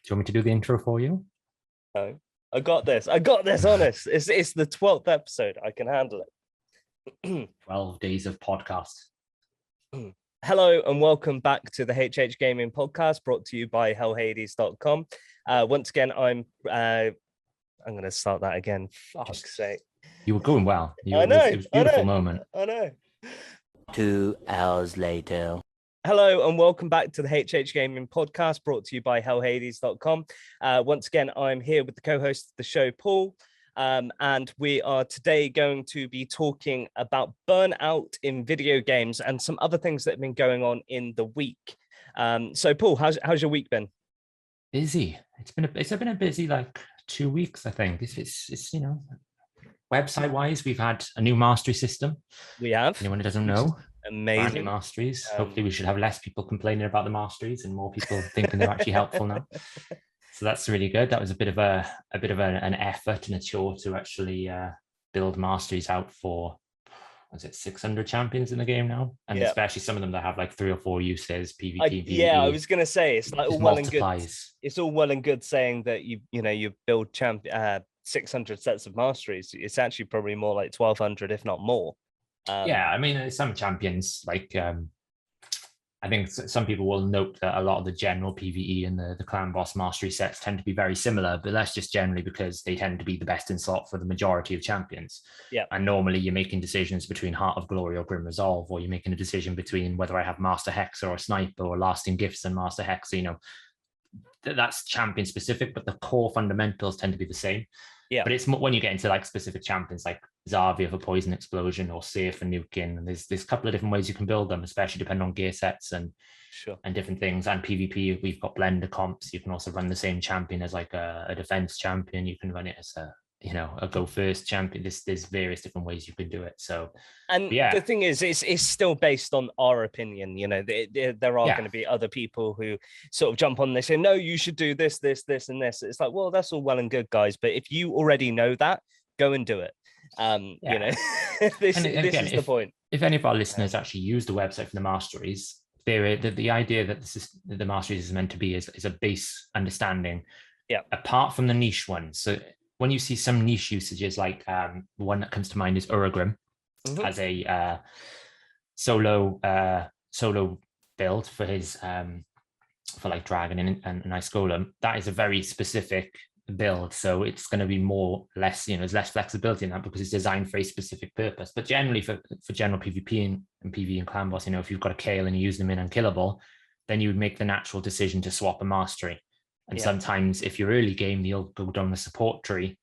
you want me to do the intro for you? No, I got this. Honest. It's the 12th episode. I can handle it. 12 days of podcast. Hello and welcome back to the HH Gaming Podcast, brought to you by hellhades.com. Once again, I'm going to start that again. Fuck's sake. You were going well. I know. It was a beautiful moment. I know. 2 hours later. Hello and welcome back to the HH Gaming Podcast, brought to you by hellhades.com. Once again, I'm here with the co-host of the show, Paul, and we are today going to be talking about burnout in video games and some other things that have been going on in the week. So, Paul, how's your week been? Busy. It's been a busy 2 weeks. I think it's website wise, we've had a new mastery system. We have. Anyone who doesn't know. Amazing masteries. Hopefully we should have less people complaining about the masteries and more people thinking they're actually helpful now. So that's really good. That was a bit of an effort and a chore to actually build masteries out for, 600 champions in the game now, and especially some of them that have 3 or 4 uses, PvP, PvE. Yeah, I was gonna say it's all well and good. It's all well and good saying that you build 600 sets of masteries. It's actually probably more like 1,200, if not more. I mean, some champions, I think some people will note that a lot of the general PvE and the clan boss mastery sets tend to be very similar, but that's just generally because they tend to be the best in slot for the majority of champions. Yeah. And normally you're making decisions between Heart of Glory or Grim Resolve, or you're making a decision between whether I have Master Hexer or Sniper or Lasting Gifts and Master Hexer. That's champion specific, but the core fundamentals tend to be the same. Yeah. But it's when you get into specific champions like Zarvia for Poison Explosion or Seer for Nuking, and there's a couple of different ways you can build them, especially depending on gear sets and different things. And PvP, we've got blender comps. You can also run the same champion as a defense champion. You can run it as a go first champion. There's various different ways you can do it. So, and the thing is, it's still based on our opinion. There are going to be other people who sort of jump on this and no, you should do this, this, and this. It's like, well, that's all well and good, guys, but if you already know that, go and do it. This is the point. If any of our listeners actually use the website for the masteries, the idea that the masteries is meant to be is a base understanding. Yeah. Apart from the niche ones, so when you see some niche usages, the one that comes to mind is Uragrim as a solo build for his for Dragon and Ice Golem, that is a very specific build. So it's going to be there's less flexibility in that because it's designed for a specific purpose. But generally for general PvP and PvE and clan boss, if you've got a Kale and you use them in unkillable, then you would make the natural decision to swap a mastery. And sometimes if you're early game, you'll go down the support tree.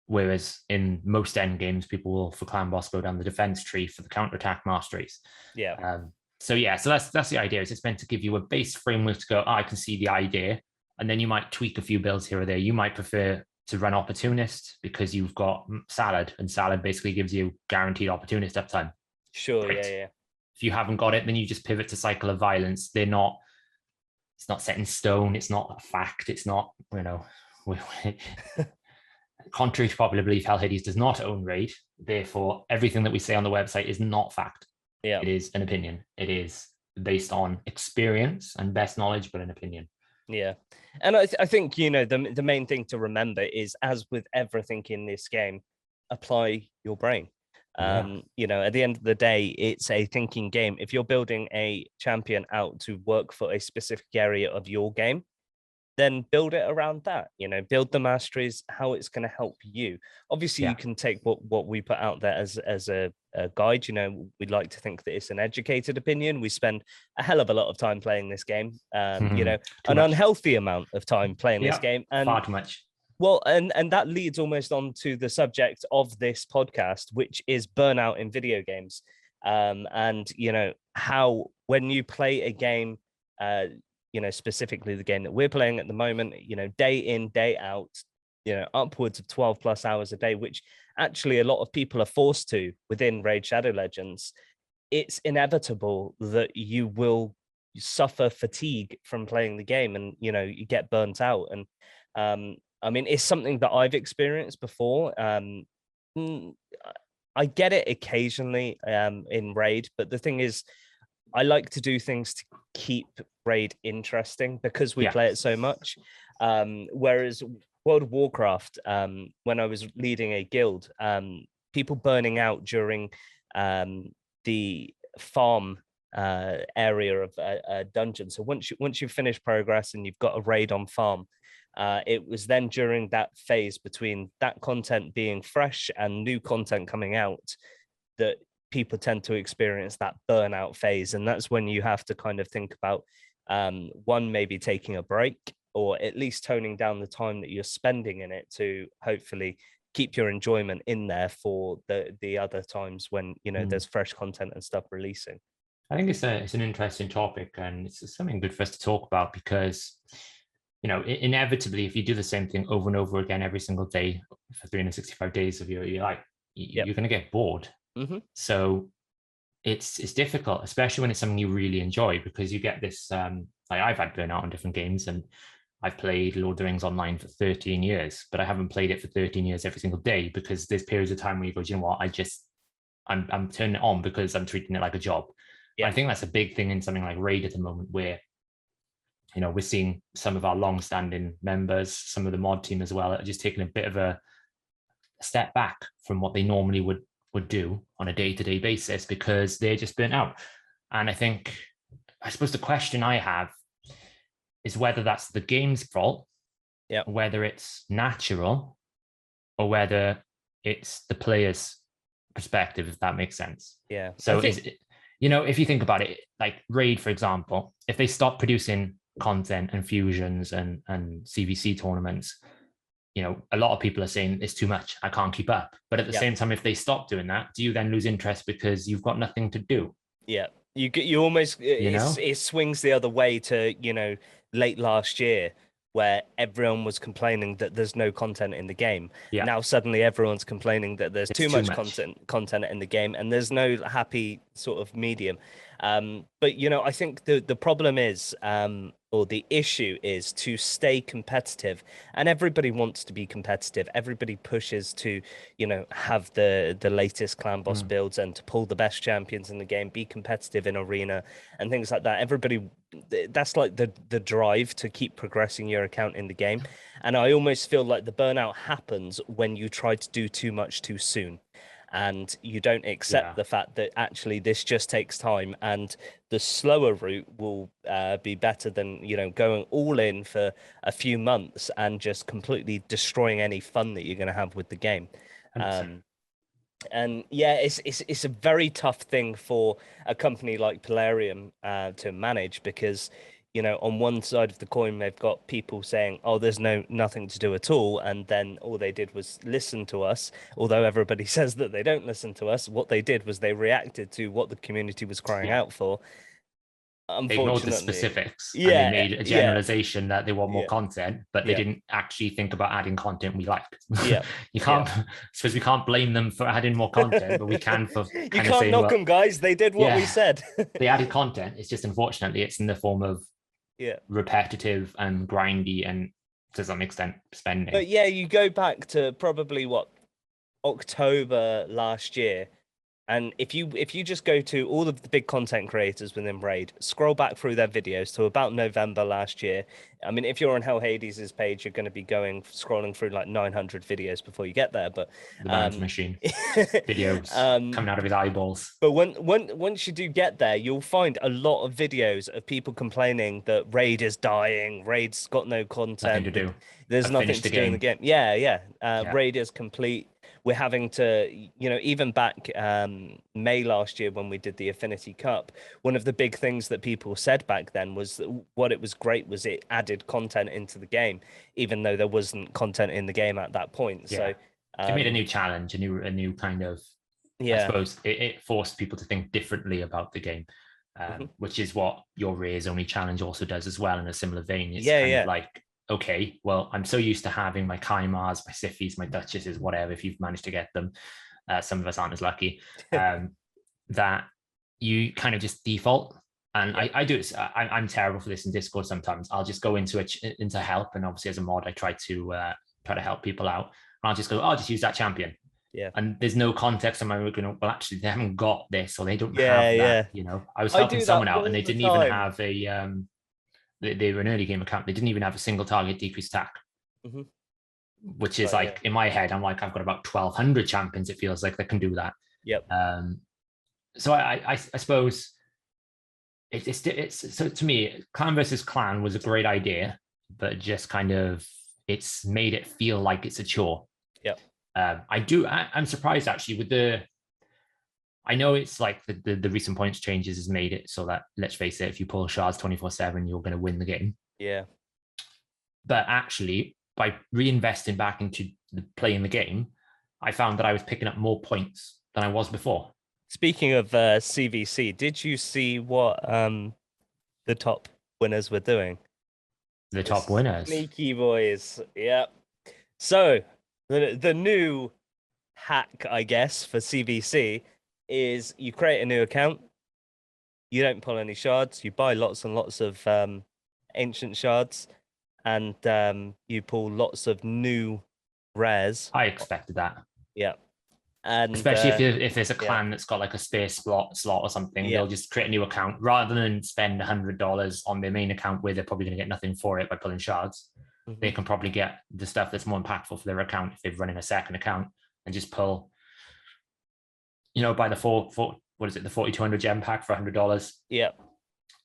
Whereas in most end games, people will, for clan boss, go down the defense tree for the counterattack masteries. Yeah. So that's the idea. It's meant to give you a base framework to go, I can see the idea. And then you might tweak a few builds here or there. You might prefer to run Opportunist because you've got Salad, and Salad basically gives you guaranteed Opportunist uptime. Sure, right? Yeah. If you haven't got it, then you just pivot to Cycle of Violence. It's not set in stone. It's not a fact. It's not, contrary to popular belief, Hell Hades does not own Raid. Therefore, everything that we say on the website is not fact. Yeah. It is an opinion. It is based on experience and best knowledge, but an opinion. Yeah. And I think, the main thing to remember is, as with everything in this game, apply your brain. At the end of the day, it's a thinking game. If you're building a champion out to work for a specific area of your game, then build it around that. Build the masteries, how it's going to help you. Obviously, you can take what we put out there as a guide. We'd like to think that it's an educated opinion. We spend a hell of a lot of time playing this game. An unhealthy amount of time playing this game, and far too much. Well, and that leads almost on to the subject of this podcast, which is burnout in video games. And how when you play a game, specifically the game that we're playing at the moment, day in, day out, upwards of 12 plus hours a day, which actually a lot of people are forced to within Raid Shadow Legends, it's inevitable that you will suffer fatigue from playing the game and, you get burnt out. And it's something that I've experienced before. I get it occasionally in Raid, but the thing is, I like to do things to keep Raid interesting because we play it so much. Whereas World of Warcraft, when I was leading a guild, people burning out during the farm area of a dungeon. So once you finish progress and you've got a raid on farm, it was then during that phase between that content being fresh and new content coming out that people tend to experience that burnout phase. And that's when you have to kind of think about one, maybe taking a break, or at least toning down the time that you're spending in it to hopefully keep your enjoyment in there for the other times when, you know, there's fresh content and stuff releasing. I think it's an interesting topic, and it's something good for us to talk about because, you know, inevitably, if you do the same thing over and over again every single day for 365 days of your life, you're going to get bored. So it's difficult, especially when it's something you really enjoy, because you get this, like I've had burnout on different games, and I've played Lord of the Rings online for 13 years, but I haven't played it for 13 years every single day, because there's periods of time where you go, you know what, I'm turning it on because I'm treating it like a job. I think that's a big thing in something like Raid at the moment, where, you know, we're seeing some of our long-standing members, some of the mod team as well, are just taking a bit of a step back from what they normally would do on a day-to-day basis because they're just burnt out. And I suppose the question I have is whether that's the game's fault, whether it's natural, or whether it's the player's perspective, if that makes sense. Yeah. So you know, if you think about it, like Raid, for example, if they stop producing content and fusions and CVC tournaments, you know, a lot of people are saying it's too much, I can't keep up. But at the same time, if they stop doing that, do you then lose interest because you've got nothing to do? Yeah, you almost, it swings the other way to, you know, late last year, where everyone was complaining that there's no content in the game. Now suddenly everyone's complaining that there's too much content in the game, and there's no happy sort of medium. But, you know, I think the problem is, or the issue is, to stay competitive, and everybody wants to be competitive. Everybody pushes to, you know, have the latest clan boss builds and to pull the best champions in the game, be competitive in arena and things like that. Everybody, that's like the drive to keep progressing your account in the game. And I almost feel like the burnout happens when you try to do too much too soon, and you don't accept the fact that actually this just takes time, and the slower route will be better than, you know, going all in for a few months and just completely destroying any fun that you're going to have with the game. And yeah, it's a very tough thing for a company like Polarium to manage, because, you know, on one side of the coin, they've got people saying, oh, there's nothing to do at all. And then all they did was listen to us. Although everybody says that they don't listen to us, what they did was they reacted to what the community was crying out for. They ignored the specifics, and they made a generalization that they want more content, but they didn't actually think about adding content we liked. You can't, I suppose we can't blame them for adding more content, but we can for you can't knock them, guys. They did what we said. They added content. It's just, unfortunately, it's in the form of repetitive and grindy, and to some extent spending. But yeah, you go back to probably October last year, and if you just go to all of the big content creators within Raid, scroll back through their videos to about November last year. I mean, if you're on Hell Hades' page, you're going to be scrolling through like 900 videos before you get there. But the man's machine videos coming out of his eyeballs. But once you do get there, you'll find a lot of videos of people complaining that Raid is dying, Raid's got no content, nothing to do. There's nothing to do in the game. Raid is complete. We're having to, you know, even back May last year when we did the Affinity Cup, one of the big things that people said back then was that what it was great was it added content into the game, even though there wasn't content in the game at that point. So it made a new challenge, a new kind of, I suppose it forced people to think differently about the game, which is what your Rare's Only challenge also does as well, in a similar vein. It's kind of like, okay, well, I'm so used to having my Kaimars, my Siffis, my Duchesses, whatever, if you've managed to get them. Some of us aren't as lucky, that you kind of just default. And I do it. I'm terrible for this in Discord sometimes. I'll just go into help. And obviously as a mod, I try to help people out. And I'll just go, I'll just use that champion. Yeah. And there's no context on my work. Well, actually, they haven't got this, or they don't have that. You know, I was helping someone out and they didn't even have they were an early game account. They didn't even have a single target decrease attack, which is in my head, I'm like, I've got about 1,200 champions. It feels like that can do that. Yep. So I suppose it's so to me, clan versus clan was a great idea, but just kind of it's made it feel like it's a chore. Yep. I'm surprised actually with the. I know it's like the recent points changes has made it so that, let's face it, if you pull shards 24/7, you're going to win the game. Yeah. But actually, by reinvesting back into playing the game, I found that I was picking up more points than I was before. Speaking of CVC, did you see what the top winners were doing? The top winners? Sneaky boys. Yep. So the new hack, I guess, for CVC is you create a new account, you don't pull any shards, you buy lots and lots of ancient shards, and you pull lots of new rares. I expected that. Yeah. And especially if there's a clan that's got like a spare slot or something, they'll just create a new account rather than spend $100 on their main account where they're probably going to get nothing for it by pulling shards. They can probably get the stuff that's more impactful for their account if they're running a second account and just pull, buy the what is it, the 4,200 gem pack for $100. Yeah.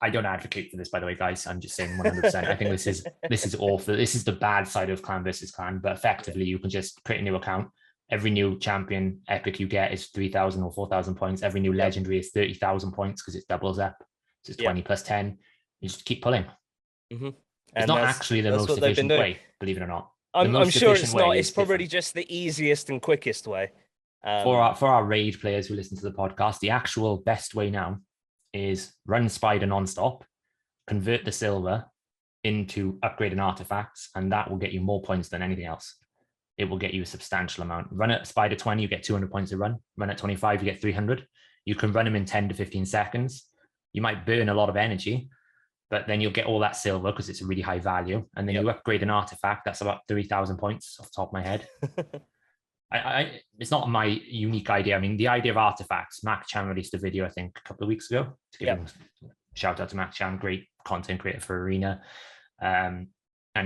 I don't advocate for this, by the way, guys. I'm just saying 100%. I think this is awful. This is the bad side of clan versus clan, but effectively you can just create a new account. Every new champion epic you get is 3,000 or 4,000 points. Every new legendary is 30,000 points because it doubles up. So it's 20 plus 10. You just keep pulling. It's not actually the most efficient way, believe it or not. I'm sure it's not. It's probably just the easiest and quickest way. For our raid players who listen to the podcast, the actual best way now is run Spider nonstop, convert the silver into upgrading artifacts, and that will get you more points than anything else. It will get you a substantial amount. Run at Spider 20, you get 200 points a run. Run at 25, you get 300. You can run them in 10 to 15 seconds. You might burn a lot of energy, but then you'll get all that silver because it's a really high value. And then you upgrade an artifact. That's about 3,000 points off the top of my head. It's not my unique idea. I mean, the idea of artifacts, Mac Chan released a video, I think, a couple of weeks ago. Shout out to Mac Chan, great content creator for Arena. And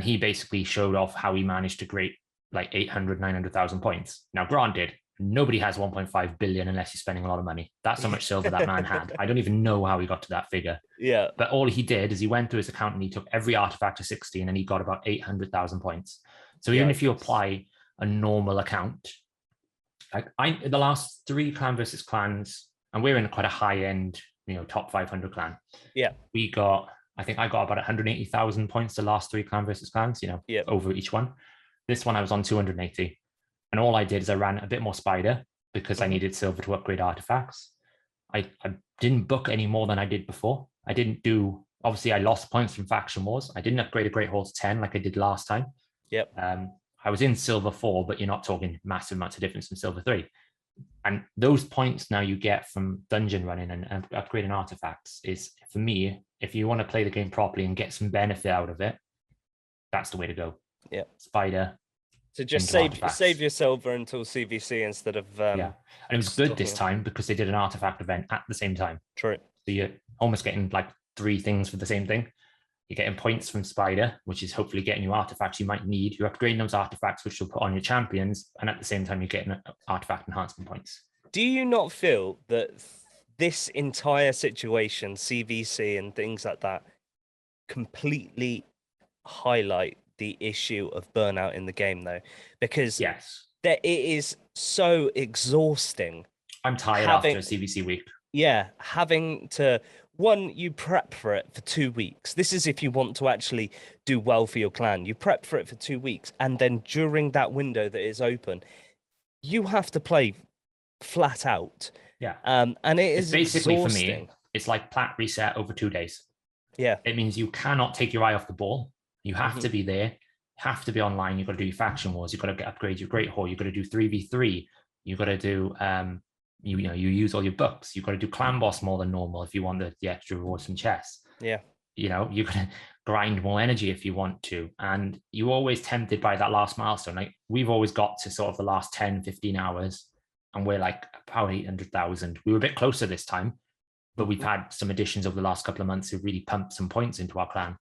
he basically showed off how he managed to create like 800, 900,000 points. Now, granted, nobody has 1.5 billion unless you're spending a lot of money. That's how much silver that man had. I don't even know how he got to that figure. Yeah. But all he did is he went through his account and he took every artifact to 16 and he got about 800,000 points. So even if you apply a normal account, like the last 3 clan versus clans, and we're in quite a high end, top 500 clan. Yeah. I think I got about 180,000 points the last 3 clan versus clans, over each one. This one I was on 280. And all I did is I ran a bit more Spider because I needed silver to upgrade artifacts. I didn't book any more than I did before. Obviously I lost points from Faction Wars. I didn't upgrade a Great Hall to 10 like I did last time. Yep. I was in Silver 4, but you're not talking massive amounts of difference from Silver 3. And those points now you get from dungeon running and upgrading artifacts is, for me, if you want to play the game properly and get some benefit out of it, that's the way to go. Yeah. Spider. So just save your silver until CVC instead of and it was good this time because they did an artifact event at the same time. True. So you're almost getting like 3 things for the same thing. You're getting points from Spider, which is hopefully getting you artifacts you might need. You're upgrading those artifacts, which you'll put on your champions, and at the same time, you're getting artifact enhancement points. Do you not feel that this entire situation, CVC and things like that, completely highlight the issue of burnout in the game, though? Because it is so exhausting. I'm tired after a CVC week. Yeah, having to... you prep for it for 2 weeks. This is if you want to actually do well for your clan. You prep for it for 2 weeks. And then during that window that is open, you have to play flat out. Yeah. And it's basically exhausting. For me, it's like plat reset over 2 days. Yeah. It means you cannot take your eye off the ball. You have to be there. You have to be online. You've got to do your faction wars. You've got to upgrade your Great Hall. You've got to do 3v3. You've got to do... you use all your books. You've got to do clan boss more than normal if you want the extra rewards from chess. Yeah. You're going to grind more energy if you want to. And you're always tempted by that last milestone. Like we've always got to sort of the last 10, 15 hours and we're like about 800,000. We were a bit closer this time, but we've had some additions over the last couple of months who really pumped some points into our clan.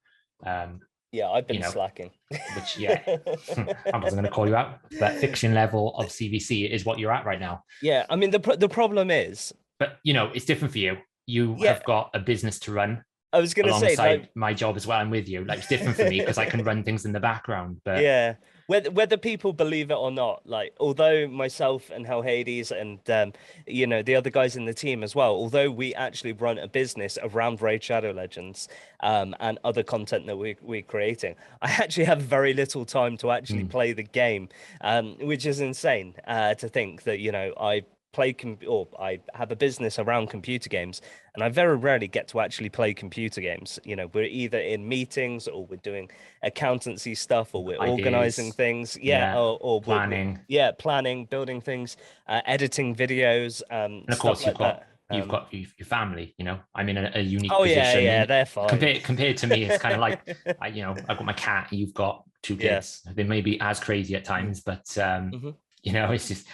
Yeah, I've been slacking. Which, yeah, I wasn't going to call you out, but fiction level of CVC is what you're at right now. Yeah, I mean, the problem is... But, it's different for you. You have got a business to run. I was going to say, like, my job as well. I'm with you. Like, it's different for me because I can run things in the background. But yeah, whether people believe it or not, like, although myself and Hell Hades and the other guys in the team as well, although we actually run a business around Raid Shadow Legends and other content that we're creating, I actually have very little time to actually play the game, which is insane to think that I I have a business around computer games, and I very rarely get to actually play computer games. We're either in meetings, or we're doing accountancy stuff, or we're organizing things. Or planning. Planning, building things, editing videos, and of course you've got your family. I'm in a unique position. Yeah, they're fine. Compared to me, it's kind of like I've got my cat, you've got two kids. They may be as crazy at times, but it's just,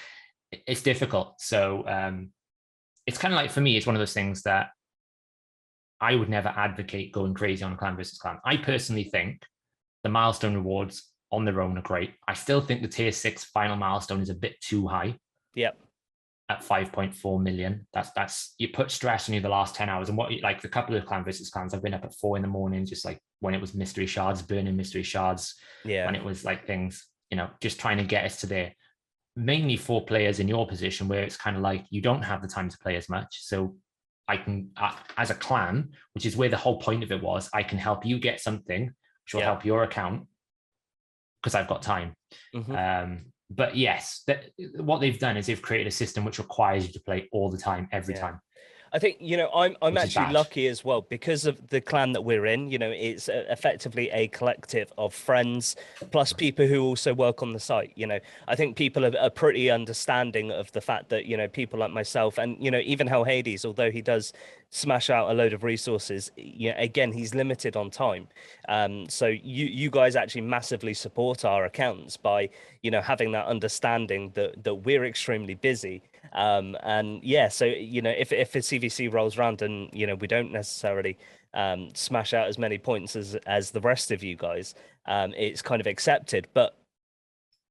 it's difficult. So it's kind of like, for me, it's one of those things that I would never advocate going crazy on a clan versus clan. I personally think the milestone rewards on their own are great. I still think the tier 6 final milestone is a bit too high. Yep. At 5.4 million. That's you put stress on you the last 10 hours. And like the couple of clan versus clans, I've been up at 4 a.m, just like when it was mystery shards, burning mystery shards. Yeah. When it was like things, just trying to get us to there. Mainly for players in your position where it's kind of like you don't have the time to play as much. So I can, as a clan, which is where the whole point of it was, I can help you get something which will help your account because I've got time. But yes, what they've done is they've created a system which requires you to play all the time, every time. I think, I'm actually lucky as well because of the clan that we're in. It's effectively a collective of friends plus people who also work on the site. I think people are pretty understanding of the fact that, people like myself and, even Hell Hades, although he does smash out a load of resources, again, he's limited on time. So you guys actually massively support our accounts by, having that understanding that we're extremely busy. And yeah, so if a CVC rolls around and we don't necessarily smash out as many points as the rest of you guys, it's kind of accepted. But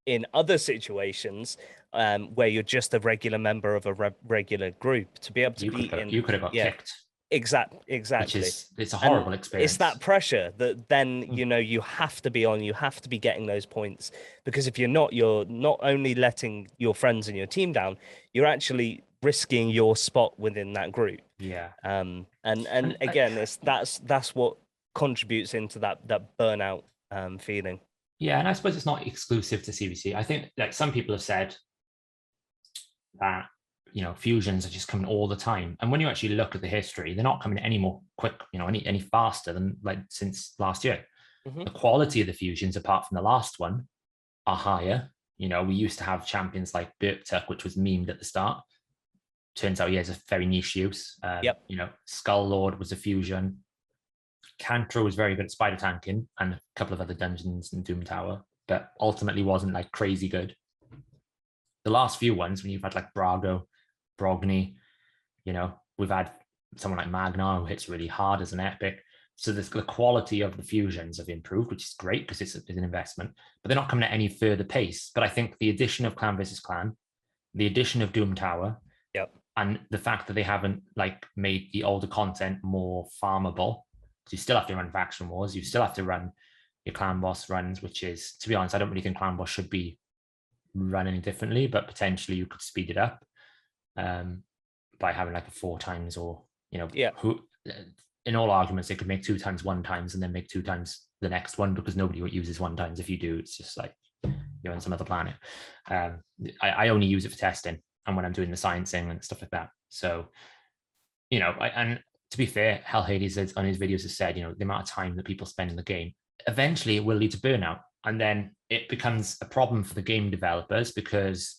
in other situations where you're just a regular member of a regular group, to be able to you could have got kicked. Exactly. It's a horrible experience. It's that pressure that then, you have to be on, you have to be getting those points, because if you're not only letting your friends and your team down, you're actually risking your spot within that group. Yeah. And again, that's what contributes into that burnout feeling. Yeah, and I suppose it's not exclusive to CVC. I think like some people have said that fusions are just coming all the time, and when you actually look at the history, they're not coming any more quick, any faster than like since last year. The quality of the fusions, apart from the last one, are higher. We used to have champions like Burnout, which was memed at the start. Turns out he has a very niche use. Skull Lord was a fusion. Cantro was very good at spider tanking and a couple of other dungeons in Doom Tower, but ultimately wasn't like crazy good. The last few ones, when you've had like Brago, Brogni, we've had someone like Magnar who hits really hard as an epic. So the quality of the fusions have improved, which is great because it's an investment, but they're not coming at any further pace. But I think the addition of Clan versus Clan, the addition of Doom Tower, and the fact that they haven't like made the older content more farmable, because you still have to run faction wars, you still have to run your clan boss runs, which is, to be honest, I don't really think clan boss should be run any differently, but potentially you could speed it up by having like a 4 times, or who in all arguments they could make 2 times 1 times and then make 2 times the next one, because nobody uses 1 times. If you do, it's just like you're on some other planet. I only use it for testing and when I'm doing the sciencing and stuff like that. So and to be fair, Hell Hades on his videos has said, the amount of time that people spend in the game, eventually it will lead to burnout. And then it becomes a problem for the game developers because,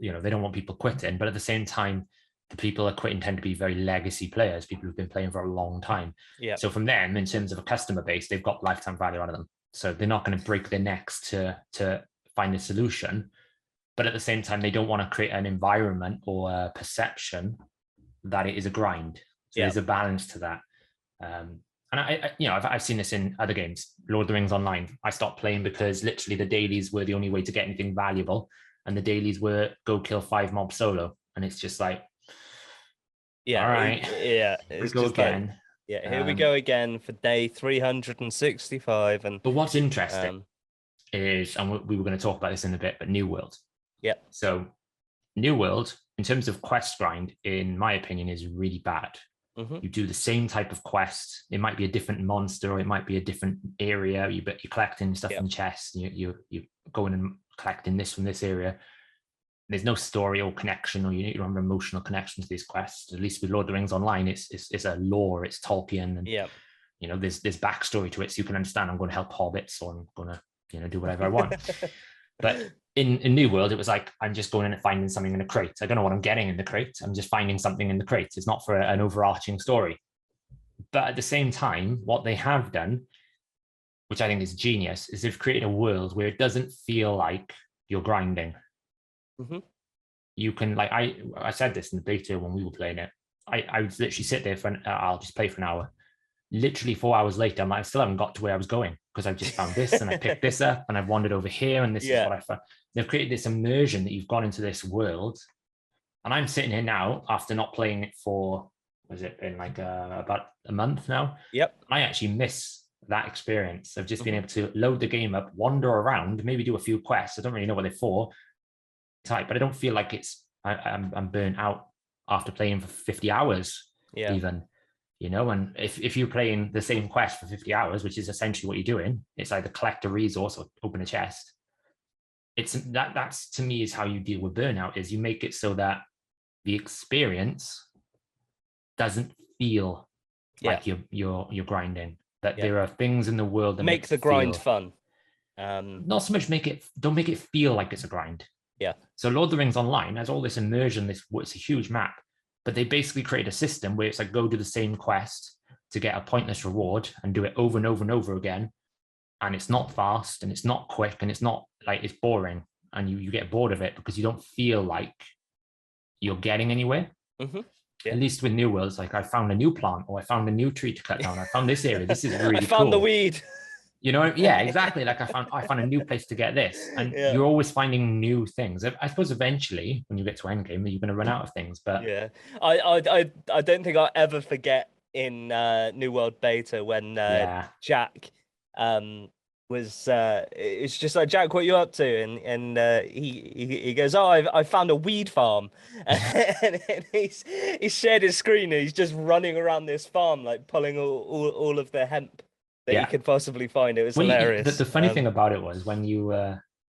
they don't want people quitting. But at the same time, the people that are quitting tend to be very legacy players, people who've been playing for a long time. Yeah. So from them, in terms of a customer base, they've got lifetime value out of them. So they're not going to break their necks to find a solution. But at the same time, they don't want to create an environment or a perception that it is a grind. So there's a balance to that. And I've seen this in other games. Lord of the Rings Online, I stopped playing because literally the dailies were the only way to get anything valuable, and the dailies were go kill 5 mobs solo, and it's just like, yeah, all right, it's go just again. Like, here we go again for day 365. And but what's interesting is, and we were going to talk about this in a bit, but New World. Yep. So New World, in terms of quest grind, in my opinion, is really bad. You do the same type of quest. It might be a different monster, or it might be a different area. You're collecting stuff in chests. You going and collecting this from this area. There's no story or connection, or you don't have an emotional connection to these quests. At least with Lord of the Rings Online, it's a lore. It's Tolkien, and there's backstory to it, so you can understand. I'm going to help hobbits, or I'm going to do whatever I want. But in New World, it was like, I'm just going in and finding something in a crate. I don't know what I'm getting in the crate. I'm just finding something in the crate. It's not for an overarching story. But at the same time, what they have done, which I think is genius, is they've created a world where it doesn't feel like you're grinding. You can, like, I said this in the beta when we were playing it. I would literally sit there for I'll just play for an hour. Literally 4 hours later, I still haven't got to where I was going, because I've just found this and I picked this up and I've wandered over here, and this is what I found. They've created this immersion that you've gone into this world. And I'm sitting here now after not playing it for, was it been like about a month now? Yep. I actually miss that experience of just being able to load the game up, wander around, maybe do a few quests. I don't really know what they're for, but I don't feel like I'm burnt out after playing for 50 hours even. And if you're playing the same quest for 50 hours, which is essentially what you're doing, it's either collect a resource or open a chest. That's to me is how you deal with burnout, is you make it so that the experience doesn't feel like you're grinding. That there are things in the world that make the grind fun. Not so much don't make it feel like it's a grind. Yeah. So Lord of the Rings Online has all this immersion, it's a huge map. But they basically create a system where it's like, go do the same quest to get a pointless reward and do it over and over and over again. And it's not fast and it's not quick and it's not like, it's boring. And you get bored of it because you don't feel like you're getting anywhere. At least with New Worlds, like, I found a new plant, or I found a new tree to cut down. I found this area. This is really cool. I found the weed. Exactly. Like I found a new place to get this, and you're always finding new things. I suppose eventually, when you get to endgame, you're going to run out of things. But I don't think I'll ever forget in New World Beta when Jack was it's just like, Jack, what are you up to? And he goes, oh, I found a weed farm, and he's shared his screen and he's just running around this farm, like pulling all of the hemp that you could possibly find. It was hilarious. The funny thing about it was when you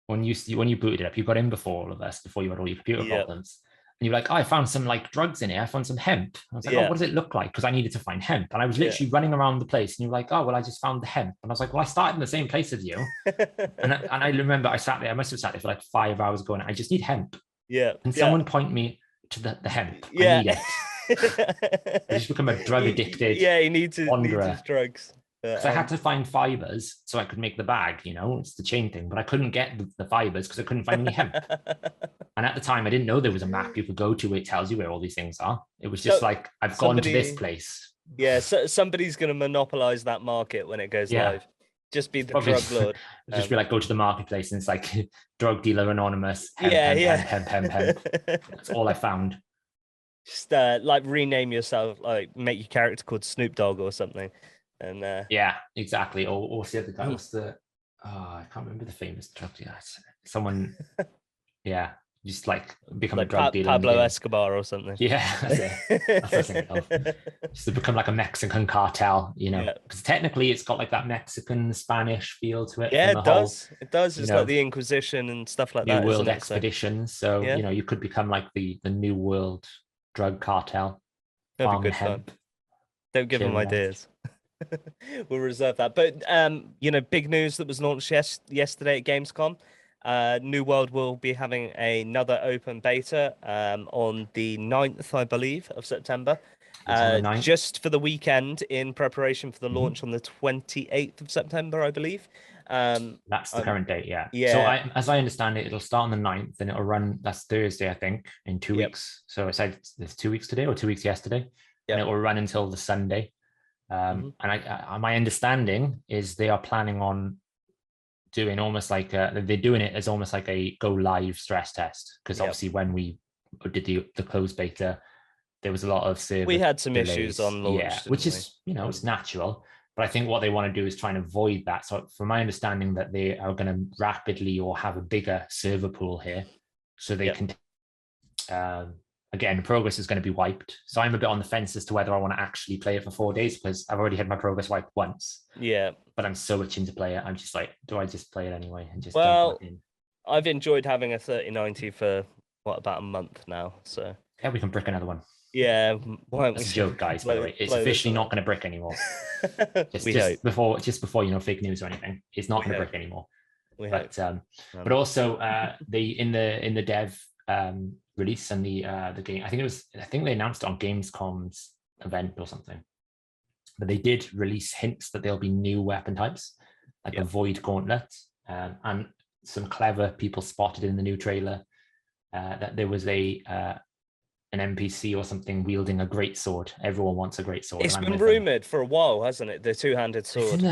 booted it up, you got in before all of us, before you had all your computer problems, and you're like, oh, I found some like drugs in here. I found some hemp. I was like, oh, what does it look like? Because I needed to find hemp, and I was literally running around the place, and you're like, oh, well, I just found the hemp, and I was like, well, I started in the same place as you, and I remember I sat there. I must have sat there for like 5 hours going, I just need hemp. And someone point me to the hemp. I need it. I just become a drug addicted. He needs his drugs. So I had to find fibers so I could make the bag, it's the chain thing, but I couldn't get the fibers because I couldn't find any hemp. And at the time, I didn't know there was a map you could go to where it tells you where all these things are. It was just like, I've gone to this place. So somebody's going to monopolize that market when it goes live. Just be the drug lord. Just be like, go to the marketplace and it's like drug dealer anonymous. Hemp. That's all I found. Just like rename yourself, like make your character called Snoop Dogg or something. And exactly. Or what's the other guy? What's the I can't remember the famous drug dealer. Someone just like become like a drug dealer. Pablo Escobar or something. That's it. Just to become like a Mexican cartel, because technically it's got like that Mexican Spanish feel to it. It does. It's like the Inquisition and stuff like that. New World expeditions. So you could become like the New World drug cartel. That'd be good fun. Don't give them ideas. We'll reserve that. But big news that was launched yesterday at Gamescom. New World will be having another open beta on the 9th, I believe, of September. Just for the weekend, in preparation for the launch on the 28th of September, I believe. That's the current date, So as I understand it, it'll start on the 9th and it'll run, that's Thursday, I think, in 2 weeks. So I said there's 2 weeks today or 2 weeks yesterday. And it will run until the Sunday. And my understanding is they are planning on doing almost like they're doing it as almost like a go live stress test, because obviously when we did the closed beta, there was a lot of server we had some delays. issues on launch, which is it's natural, but I think what they want to do is try and avoid that. So from my understanding, that they are going to rapidly or have a bigger server pool here, so they can again, progress is going to be wiped. So I'm a bit on the fence as to whether I want to actually play it for 4 days, because I've already had my progress wiped once. Yeah. But I'm so itching to play it. I'm just like, do I just play it anyway and just jump in? I've enjoyed having a 3090 for about a month now. So yeah, we can brick another one. Yeah. That's a joke, guys, by the way. It's officially not going to brick anymore. just before fake news or anything. It's not going to brick anymore. But also in the dev release and the game, I think they announced it on Gamescom's event or something, but they did release hints that there'll be new weapon types, like a void gauntlet, and some clever people spotted in the new trailer that there was an NPC or something wielding a greatsword. Everyone wants a greatsword. It's been rumored for a while, hasn't it? The two-handed sword.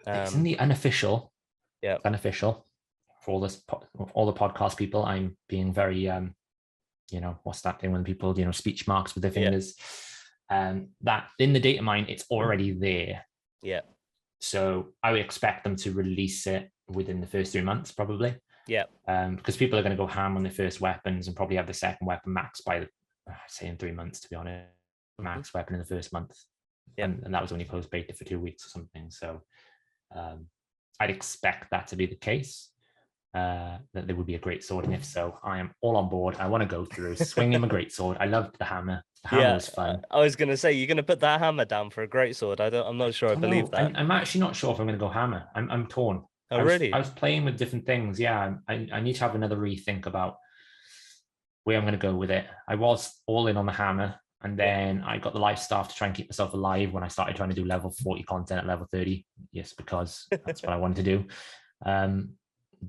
It's in the unofficial. Yeah, unofficial. For all the podcast people, I'm being very what's that thing when people speech marks with their fingers. That in the data mine, it's already there. Yeah. So I would expect them to release it within the first 3 months, probably. Yeah. Because people are going to go ham on their first weapons and probably have the second weapon max by say in 3 months, to be honest. Max weapon in the first month. Yeah. And that was only closed beta for 2 weeks or something. So I'd expect that to be the case. That there would be a great sword, and if so, I am all on board. I want to go through swinging a great sword. I loved the hammer. The hammer was fun. I was going to say, you're going to put that hammer down for a great sword. I'm not sure I believe that. I'm actually not sure if I'm going to go hammer. I'm torn. Really? I was playing with different things. Yeah, I need to have another rethink about where I'm going to go with it. I was all in on the hammer, and then I got the life staff to try and keep myself alive when I started trying to do level 40 content at level 30. Yes, because that's what I wanted to do.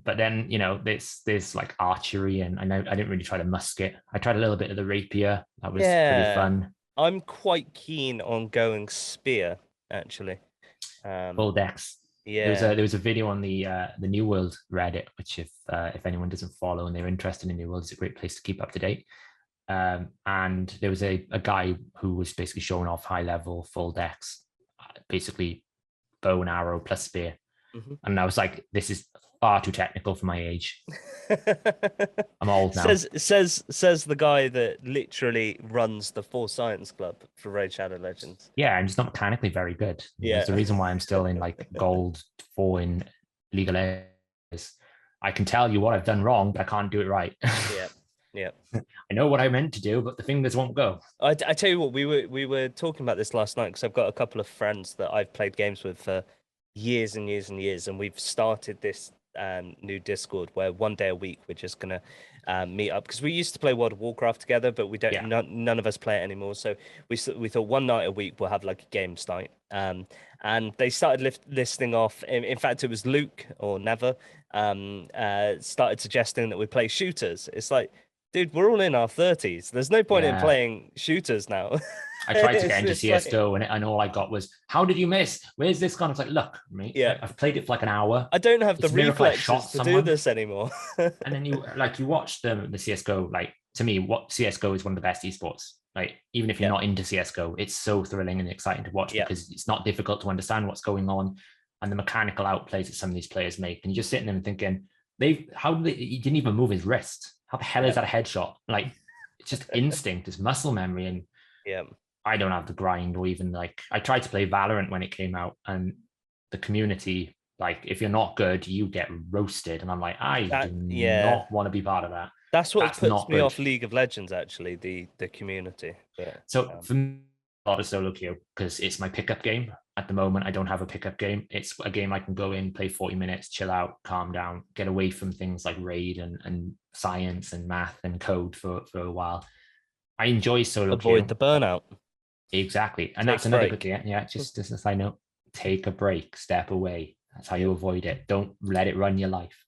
But then, there's like archery, and I didn't really try the musket. I tried a little bit of the rapier. That was pretty fun. I'm quite keen on going spear, actually. Full decks. Yeah. There was a video on the New World Reddit, which if anyone doesn't follow and they're interested in New World, it's a great place to keep up to date. And there was a guy who was basically showing off high level full decks, basically bow and arrow plus spear. And I was like, this is far too technical for my age. I'm old now. Says the guy that literally runs the Force Science Club for Raid Shadow Legends. Yeah, I'm just not mechanically very good. Yeah, there's the reason why I'm still in like gold 4 in League of Legends. I can tell you what I've done wrong, but I can't do it right. Yeah. I know what I meant to do, but the fingers won't go. I tell you what, we were talking about this last night, because I've got a couple of friends that I've played games with for years and years and years, and we've started this new Discord where one day a week we're just gonna meet up, because we used to play World of Warcraft together, but we don't. None of us play it anymore. So we thought one night a week we'll have like a games night. And they started listing off. In fact, it was Luke or Never started suggesting that we play shooters. It's like, dude, we're all in our 30s. There's no point in playing shooters now. I tried to get into CSGO and all I got was, how did you miss? Where's this gone? It's like, look, mate, I've played it for like an hour. I don't have the reflexes to do this anymore. And then you watch the CSGO, like, to me, what CSGO is one of the best esports. Like, even if you're not into CSGO, it's so thrilling and exciting to watch because it's not difficult to understand what's going on, and the mechanical outplays that some of these players make. And you're just sitting there and thinking, he didn't even move his wrist. How the hell is that a headshot? Like, it's just instinct, it's muscle memory. And I don't have the grind, or even like, I tried to play Valorant when it came out, and the community, like, if you're not good, you get roasted. And I'm like, I do not want to be part of that. That's what puts me off League of Legends, actually, the community. So for me, a lot of solo queue, because it's my pickup game. At the moment, I don't have a pickup game. It's a game I can go in, play 40 minutes, chill out, calm down, get away from things like raid and science and math and code for a while. I enjoy solo queue. Avoid the burnout. Exactly. And that's another good thing. Yeah, just as a side note, take a break, step away. That's how you avoid it. Don't let it run your life.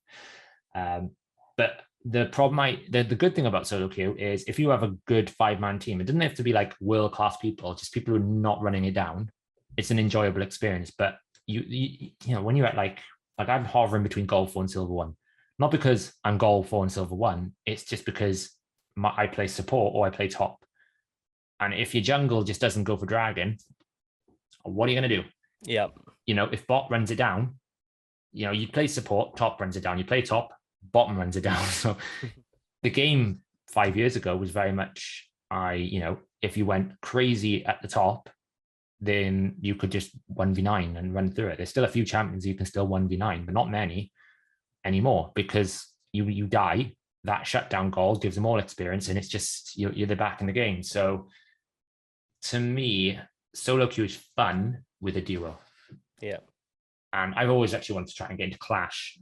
But the problem, the good thing about solo queue is if you have a good 5-man team, it doesn't have to be like world-class people, just people who are not running it down. it's an enjoyable experience. But you know, when you're at like I'm hovering between gold 4 and silver 1, not because I'm gold 4 and silver 1. It's just because I play support or I play top. And if your jungle just doesn't go for dragon, what are you going to do? Yeah. You know, if bot runs it down, you know, you play support, top runs it down. You play top, bottom runs it down. So the game 5 years ago was very much, you know, if you went crazy at the top, then you could just 1v9 and run through it. There's still a few champions you can still 1v9, but not many anymore, because you die. That shutdown goal gives them all experience, and it's just you're the back in the game. So to me, solo queue is fun with a duo. Yeah. And I've always actually wanted to try and get into Clash,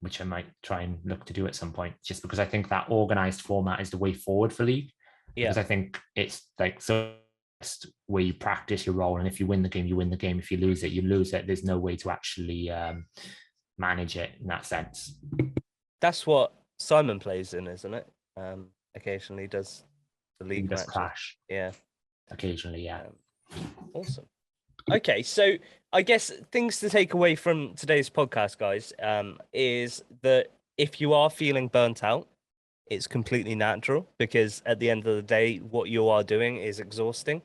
which I might try and look to do at some point, just because I think that organized format is the way forward for League. Yeah. Because I think it's like so where you practice your role, and if you win the game, you win the game. If you lose it, you lose it. There's no way to actually manage it in that sense. That's what Simon plays in, isn't it? Occasionally does the League. He does Clash. Yeah. Occasionally, yeah. Awesome. Okay, so I guess things to take away from today's podcast, guys, is that if you are feeling burnt out, it's completely natural, because at the end of the day, what you are doing is exhausting,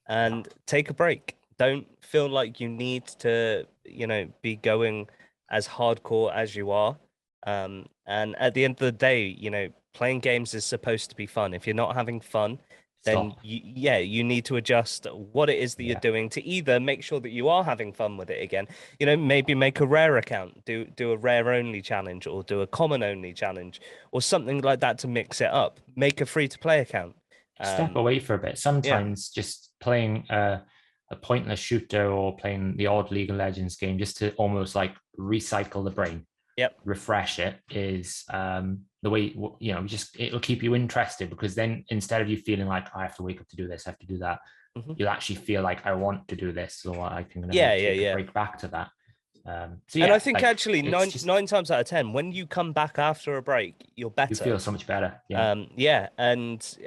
and take a break. Don't feel like you need to, you know, be going as hardcore as you are. And at the end of the day, you know, playing games is supposed to be fun. If you're not having fun, then you need to adjust what it is that you're doing to either make sure that you are having fun with it again. You know, maybe make a rare account, do a rare only challenge, or do a common only challenge, or something like that to mix it up. Make a free to play account. Step away for a bit. Sometimes just playing a pointless shooter or playing the odd League of Legends game just to almost like recycle the brain. Yep. Refresh it is the way, you know, just it'll keep you interested, because then instead of you feeling like I have to wake up to do this, I have to do that, you'll actually feel like I want to do this, so I can take a break back to that. And I think actually nine times out of 10, when you come back after a break, you're better. You feel so much better. And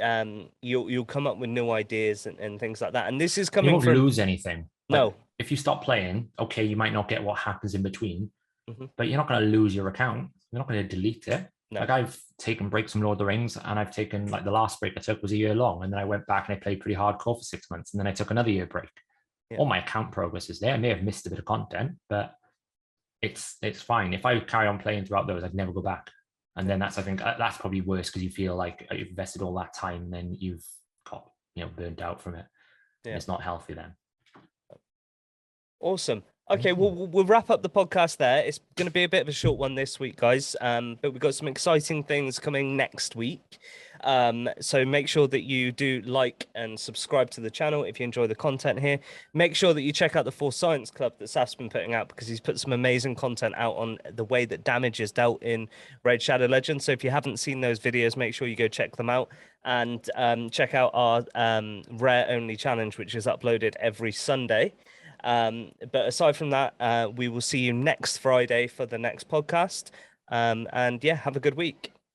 you'll come up with new ideas and things like that. And this is coming you won't lose anything. No. If you stop playing, okay, you might not get what happens in between. But you're not going to lose your account. You're not going to delete it. No. Like I've taken breaks from Lord of the Rings, and I've taken, like, the last break I took was a year long, and then I went back and I played pretty hardcore for 6 months, and then I took another year break. All my account progress is there. I may have missed a bit of content, but it's fine. If I carry on playing throughout those, I'd never go back. And then I think that's probably worse, because you feel like you've invested all that time, and then you've got, you know, burnt out from it. It's not healthy then. Awesome. Okay, we'll wrap up the podcast there. It's going to be a bit of a short one this week, guys, but we've got some exciting things coming next week. So make sure that you do like and subscribe to the channel if you enjoy the content here. Make sure that you check out the Force Science Club that Saf's been putting out, because he's put some amazing content out on the way that damage is dealt in Raid Shadow Legends. So if you haven't seen those videos, make sure you go check them out, and check out our rare only challenge, which is uploaded every Sunday. But aside from that, we will see you next Friday for the next podcast. And yeah, have a good week.